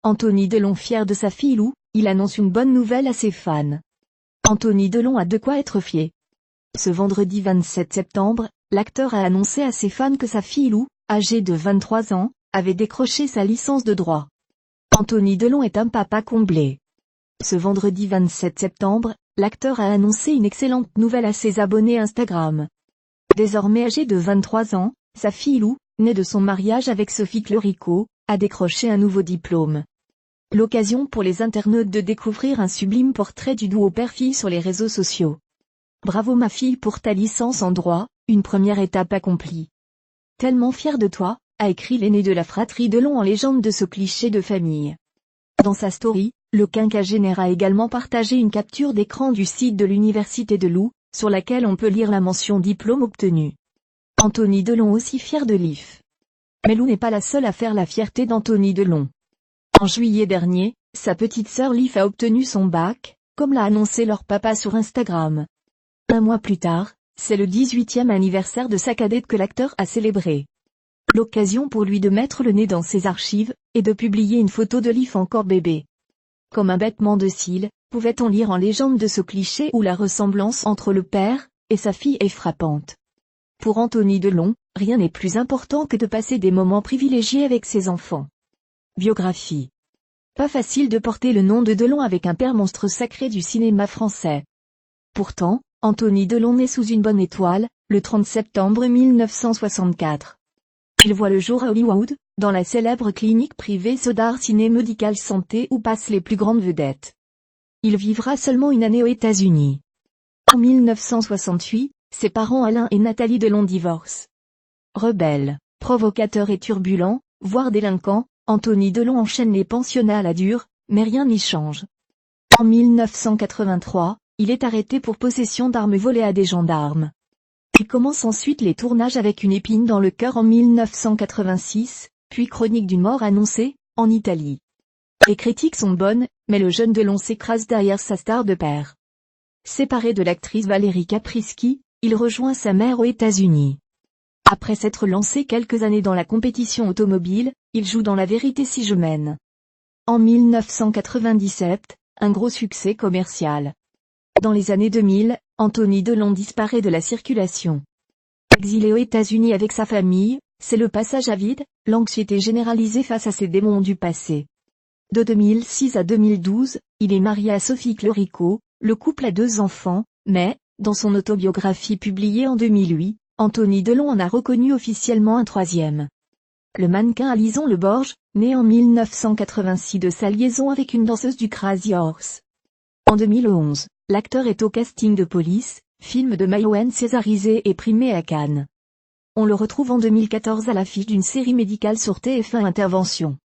Anthony Delon fier de sa fille Lou, il annonce une bonne nouvelle à ses fans. Anthony Delon a de quoi être fier. Ce vendredi 27 septembre, l'acteur a annoncé à ses fans que sa fille Lou, âgée de 23 ans, avait décroché sa licence de droit. Anthony Delon est un papa comblé. Ce vendredi 27 septembre, l'acteur a annoncé une excellente nouvelle à ses abonnés Instagram. Désormais âgée de 23 ans, sa fille Lou, née de son mariage avec Sophie Clerico, a décroché un nouveau diplôme. L'occasion pour les internautes de découvrir un sublime portrait du duo père-fille sur les réseaux sociaux. Bravo ma fille pour ta licence en droit, une première étape accomplie. Tellement fier de toi, a écrit l'aîné de la fratrie Delon en légende de ce cliché de famille. Dans sa story, le quinquagénaire a également partagé une capture d'écran du site de l'université de Lou, sur laquelle on peut lire la mention diplôme obtenu. Anthony Delon aussi fier de l'IF. Mais Lou n'est pas la seule à faire la fierté d'Anthony Delon. En juillet dernier, sa petite sœur Lif a obtenu son bac, comme l'a annoncé leur papa sur Instagram. Un mois plus tard, c'est le 18e anniversaire de sa cadette que l'acteur a célébré. L'occasion pour lui de mettre le nez dans ses archives, et de publier une photo de Lif encore bébé. Comme un battement de cils, pouvait-on lire en légende de ce cliché où la ressemblance entre le père et sa fille est frappante. Pour Anthony Delon, rien n'est plus important que de passer des moments privilégiés avec ses enfants. Biographie. Pas facile de porter le nom de Delon avec un père monstre sacré du cinéma français. Pourtant, Anthony Delon naît sous une bonne étoile, le 30 septembre 1964. Il voit le jour à Hollywood, dans la célèbre clinique privée Sodar Ciné Medical Santé où passent les plus grandes vedettes. Il vivra seulement une année aux États-Unis. En 1968, ses parents Alain et Nathalie Delon divorcent. Rebelle, provocateur et turbulent, voire délinquant, Anthony Delon enchaîne les pensionnats à la dure, mais rien n'y change. En 1983, il est arrêté pour possession d'armes volées à des gendarmes. Il commence ensuite les tournages avec une épine dans le cœur en 1986, puis Chronique d'une mort annoncée, en Italie. Les critiques sont bonnes, mais le jeune Delon s'écrase derrière sa star de père. Séparé de l'actrice Valérie Caprisky, il rejoint sa mère aux États-Unis. Après s'être lancé quelques années dans la compétition automobile, il joue dans La vérité si je mène. En 1997, un gros succès commercial. Dans les années 2000, Anthony Delon disparaît de la circulation. Exilé aux États-Unis avec sa famille, c'est le passage à vide, l'anxiété généralisée face à ses démons du passé. De 2006 à 2012, il est marié à Sophie Clerico, le couple a 2 enfants, mais, dans son autobiographie publiée en 2008, Anthony Delon en a reconnu officiellement un 3e. Le mannequin Alison Le Borge, né en 1986 de sa liaison avec une danseuse du Crazy Horse. En 2011, l'acteur est au casting de Police, film de Mayouen césarisé et primé à Cannes. On le retrouve en 2014 à l'affiche d'une série médicale sur TF1 Intervention.